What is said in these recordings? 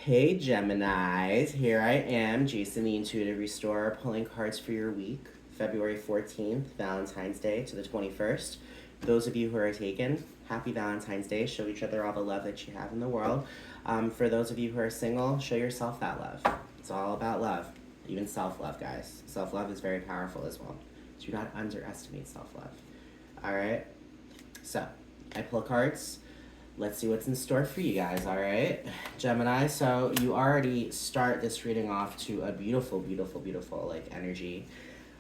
Hey Geminis, here I am, Jason the Intuitive Restorer, pulling cards for your week, February 14th, Valentine's Day to the 21st. Those of you who are taken, happy Valentine's Day. Show each other all the love that you have in the world. For those of you who are single, show yourself that love. It's all about love, even self-love, guys. Self-love is very powerful as well. Do not underestimate self-love. All right, so I pull cards. Let's see what's in store for you guys, all right? Gemini, so you already start this reading off to a beautiful, beautiful, beautiful, like, energy.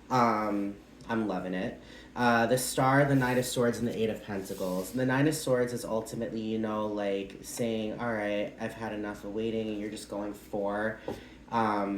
I'm loving it. The Star, the Knight of Swords, and the Eight of Pentacles. And the Nine of Swords is ultimately, like, saying, all right, I've had enough of waiting, and you're just going for, what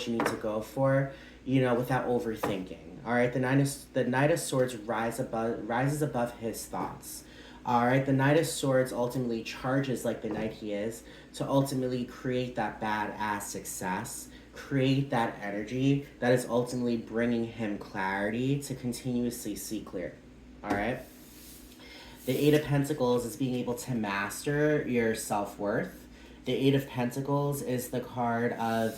you need to go for, without overthinking. All right, the Knight of Swords rises above his thoughts. All right, the Knight of Swords ultimately charges like the knight he is to ultimately create that badass success, create that energy that is ultimately bringing him clarity to continuously see clear. All right. The Eight of Pentacles is being able to master your self-worth. The Eight of Pentacles is the card of,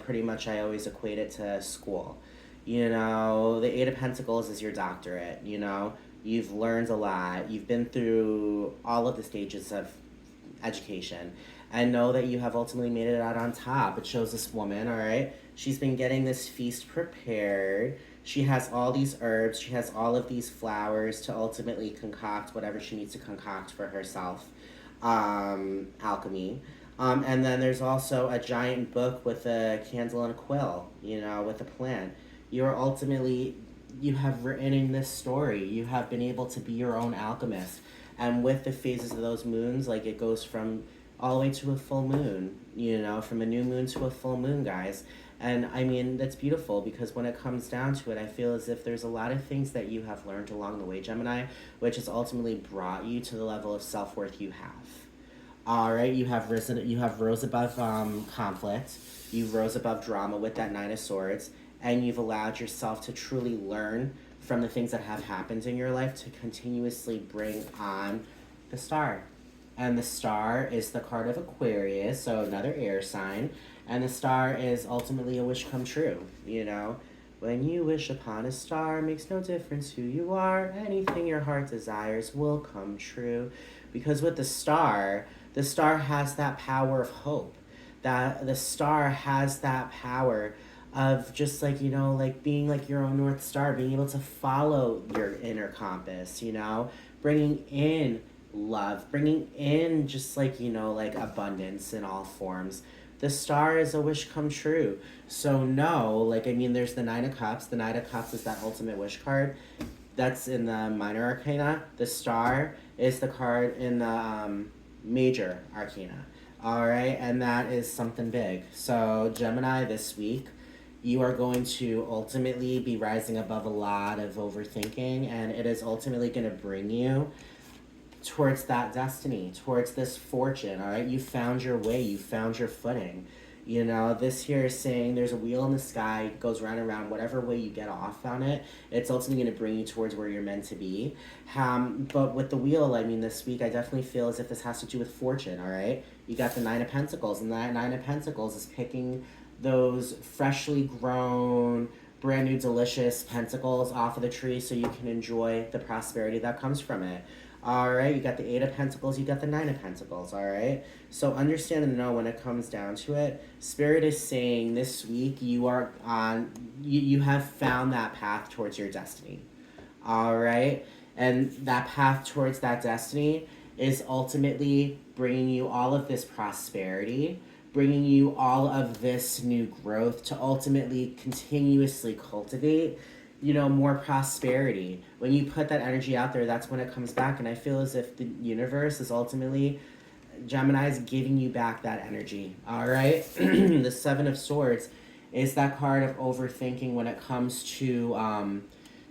pretty much I always equate it to school. The Eight of Pentacles is your doctorate, You've learned a lot. You've been through all of the stages of education. And know that you have ultimately made it out on top. It shows this woman, all right? She's been getting this feast prepared. She has all these herbs. She has all of these flowers to ultimately concoct whatever she needs to concoct for herself. Alchemy. And then there's also a giant book with a candle and a quill, with a plant. You have written in this story. You have been able to be your own alchemist. And with the phases of those moons, like it goes from all the way to a full moon, from a new moon to a full moon, guys. And I mean, that's beautiful because when it comes down to it, I feel as if there's a lot of things that you have learned along the way, Gemini, which has ultimately brought you to the level of self-worth you have. All right, you have rose above conflict. You rose above drama with that Nine of Swords. And you've allowed yourself to truly learn from the things that have happened in your life to continuously bring on the Star. And the Star is the card of Aquarius, so another air sign. And the Star is ultimately a wish come true, When you wish upon a star, makes no difference who you are. Anything your heart desires will come true. Because with the Star has that power of hope. That the Star has that power of just being like your own North Star, being able to follow your inner compass, bringing in love, bringing in just abundance in all forms. The Star is a wish come true. So there's the Nine of Cups. The Nine of Cups is that ultimate wish card. That's in the minor arcana. The Star is the card in the major arcana. All right, and that is something big. So Gemini, this week, you are going to ultimately be rising above a lot of overthinking, and it is ultimately going to bring you towards that destiny, towards this fortune, all right? You found your way. You found your footing. This here is saying there's a wheel in the sky, it goes round and round. Whatever way you get off on it, it's ultimately going to bring you towards where you're meant to be. But with the wheel, this week, I definitely feel as if this has to do with fortune, all right? You got the Nine of Pentacles, and that Nine of Pentacles is picking those freshly grown, brand new, delicious pentacles off of the tree so you can enjoy the prosperity that comes from it. All right, you got the Eight of Pentacles, you got the Nine of Pentacles, all right? So understand and know when it comes down to it, Spirit is saying this week you have found that path towards your destiny, all right? And that path towards that destiny is ultimately bringing you all of this prosperity, bringing you all of this new growth to ultimately continuously cultivate, more prosperity. When you put that energy out there, that's when it comes back. And I feel as if the universe is ultimately, Gemini is giving you back that energy, all right? The Seven of Swords is that card of overthinking when it comes to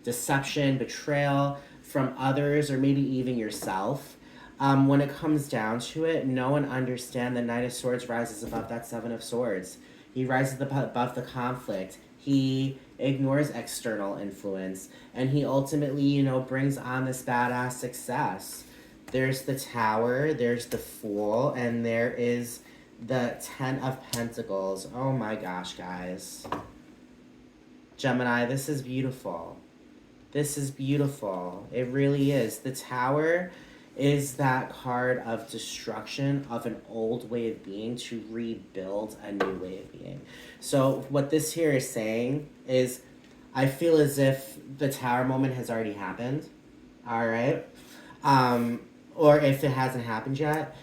deception, betrayal from others, or maybe even yourself. When it comes down to it, know and understand the Knight of Swords rises above that Seven of Swords. He rises above the conflict. He ignores external influence. And he ultimately, brings on this badass success. There's the Tower, there's the Fool, and there is the Ten of Pentacles. Oh my gosh, guys. Gemini, this is beautiful. This is beautiful. It really is. The Tower is that card of destruction of an old way of being to rebuild a new way of being. So what this here is saying is, I feel as if the Tower moment has already happened. All right. Or if it hasn't happened yet,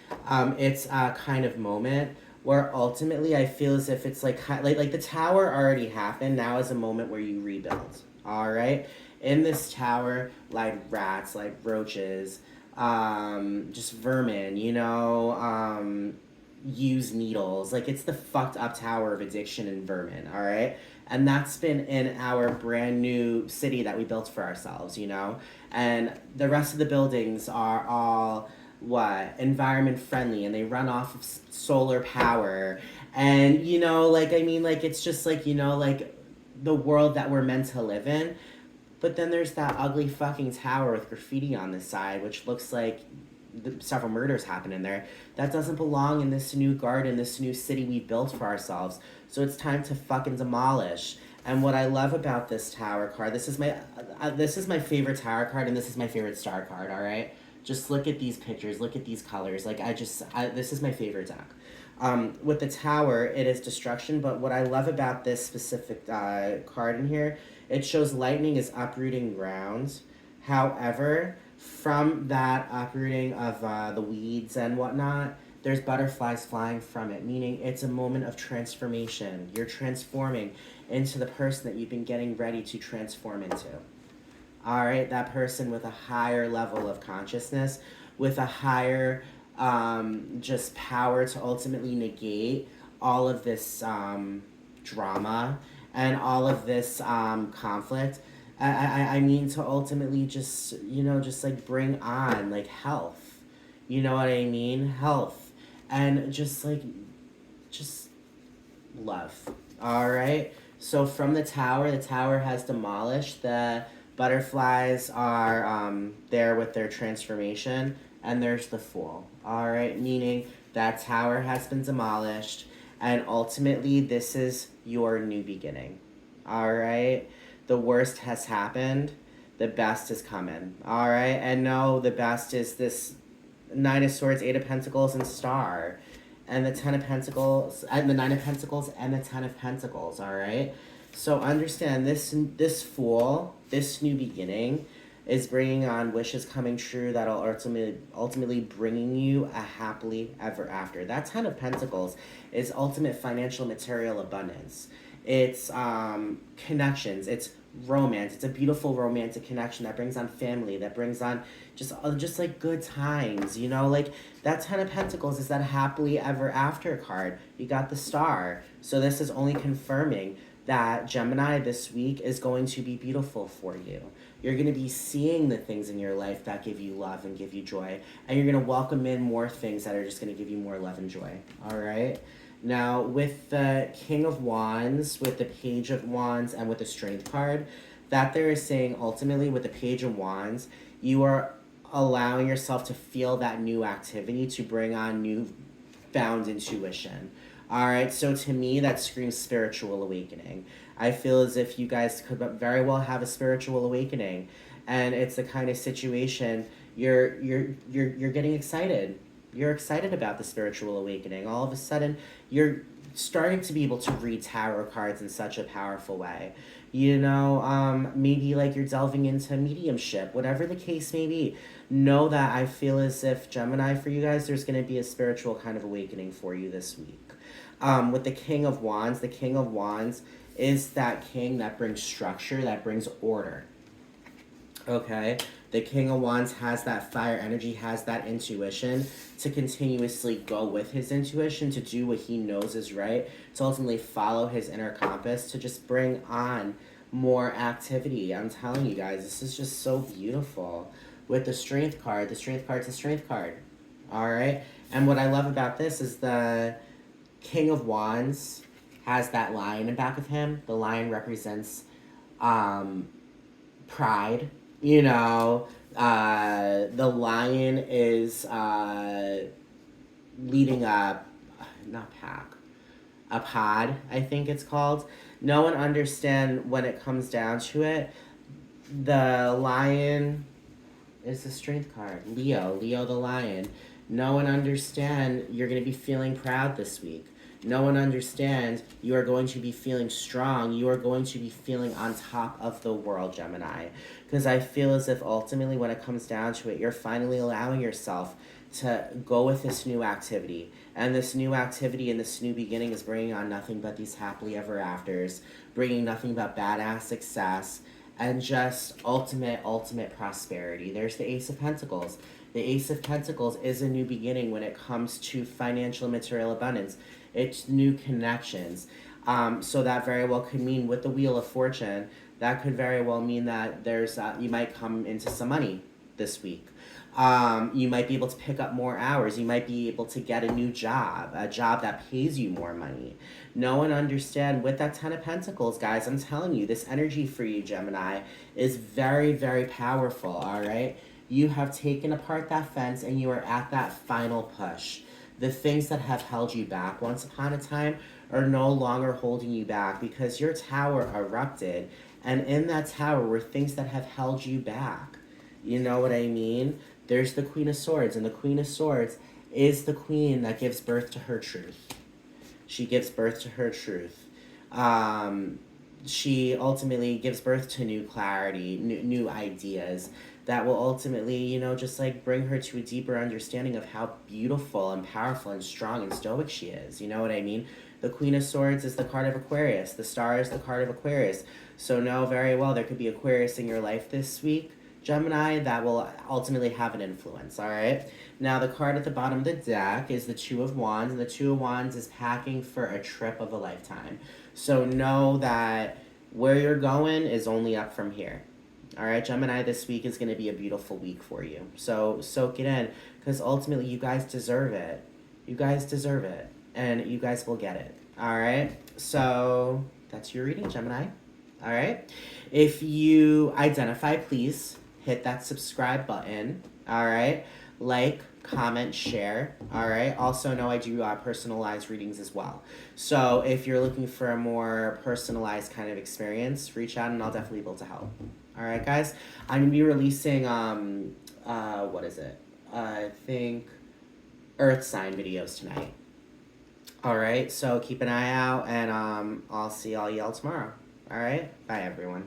it's a kind of moment where ultimately I feel as if it's like the Tower already happened. Now is a moment where you rebuild. All right. In this tower, like rats, like roaches, just vermin, use needles. Like, it's the fucked up tower of addiction and vermin, all right? And that's been in our brand new city that we built for ourselves, And the rest of the buildings are all, environment friendly, and they run off of solar power. And, it's just the world that we're meant to live in. But then there's that ugly fucking tower with graffiti on the side, which looks like several murders happen in there. That doesn't belong in this new garden, this new city we built for ourselves. So it's time to fucking demolish. And what I love about this tower card, this is my favorite tower card, and this is my favorite star card, all right? Just look at these pictures, look at these colors. This is my favorite deck. With the tower, it is destruction, but what I love about this specific card in here, it shows lightning is uprooting ground. However, from that uprooting of the weeds and whatnot, there's butterflies flying from it, meaning it's a moment of transformation. You're transforming into the person that you've been getting ready to transform into. All right, that person with a higher level of consciousness, with a higher just power to ultimately negate all of this drama and all of this conflict. I mean, to ultimately just bring on health. You know what I mean? Health. And just love. All right. So from the tower has demolished. The butterflies are there with their transformation, and there's the Fool. All right, meaning that tower has been demolished, and ultimately this is your new beginning. All right, the worst has happened. The best is coming. All right, and no, the best is this Nine of Swords, Eight of Pentacles, and Star. And the Ten of Pentacles, and the Nine of Pentacles, and the Ten of Pentacles, all right? So understand, this Fool, this new beginning, is bringing on wishes coming true that'll ultimately bringing you a happily ever after. That Ten of Pentacles is ultimate financial material abundance. It's connections, it's romance. It's a beautiful romantic connection that brings on family, that brings on just good times, that Ten of Pentacles is that happily ever after card. You got the Star. So this is only confirming that Gemini this week is going to be beautiful for you. You're going to be seeing the things in your life that give you love and give you joy, and you're going to welcome in more things that are just going to give you more love and joy. All right? Now, with the King of Wands, with the Page of Wands, and with the Strength card, that there is saying ultimately with the Page of Wands, you are allowing yourself to feel that new activity to bring on new found intuition. All right, so to me, that screams spiritual awakening. I feel as if you guys could very well have a spiritual awakening, and it's the kind of situation you're getting excited. You're excited about the spiritual awakening. All of a sudden, you're starting to be able to read tarot cards in such a powerful way. Maybe you're delving into mediumship, whatever the case may be. Know that I feel as if, Gemini, for you guys, there's going to be a spiritual kind of awakening for you this week. With the King of Wands is that king that brings structure, that brings order. Okay? The King of Wands has that fire energy, has that intuition to continuously go with his intuition, to do what he knows is right, to ultimately follow his inner compass, to just bring on more activity. I'm telling you guys, this is just so beautiful. With the Strength card, the Strength card's a Strength card. All right? And what I love about this is the King of Wands has that lion in back of him. The lion represents pride. You know, the lion is leading a, not pack, a pod, I think it's called. No one understand when it comes down to it. The lion is the strength card. Leo the lion. No one understand you're going to be feeling proud this week. No one understands you are going to be feeling strong. You are going to be feeling on top of the world, Gemini. Because I feel as if ultimately when it comes down to it, you're finally allowing yourself to go with this new activity. And this new activity and this new beginning is bringing on nothing but these happily ever afters, bringing nothing but badass success, and just ultimate prosperity. There's the Ace of Pentacles. The Ace of Pentacles is a new beginning when it comes to financial and material abundance. It's new connections. So that very well could mean with the Wheel of Fortune, that could very well mean that there's you might come into some money this week. You might be able to pick up more hours. You might be able to get a job that pays you more money. No one understand with that Ten of Pentacles, guys. I'm telling you, this energy for you, Gemini, is very, very powerful, all right? You have taken apart that fence and you are at that final push. The things that have held you back once upon a time are no longer holding you back because your tower erupted, and in that tower were things that have held you back. You know what I mean? There's the Queen of Swords, and the Queen of Swords is the queen that gives birth to her truth. She gives birth to her truth. She ultimately gives birth to new clarity, new ideas that will ultimately, just like bring her to a deeper understanding of how beautiful and powerful and strong and stoic she is. You know what I mean? The Queen of Swords is the card of Aquarius. The Star is the card of Aquarius. So know very well there could be Aquarius in your life this week, Gemini, that will ultimately have an influence, all right? Now, the card at the bottom of the deck is the Two of Wands, and the Two of Wands is packing for a trip of a lifetime. So know that where you're going is only up from here. All right, Gemini, this week is going to be a beautiful week for you. So soak it in, because ultimately you guys deserve it. You guys deserve it, and you guys will get it. All right? So that's your reading, Gemini. All right? If you identify, please hit that subscribe button. All right? Like, comment, share. All right? Also know I do personalized readings as well. So if you're looking for a more personalized kind of experience, reach out and I'll definitely be able to help. All right, guys? I'm going to be releasing, what is it? I think Earth sign videos tonight. All right? So keep an eye out, and I'll see all y'all tomorrow. All right? Bye, everyone.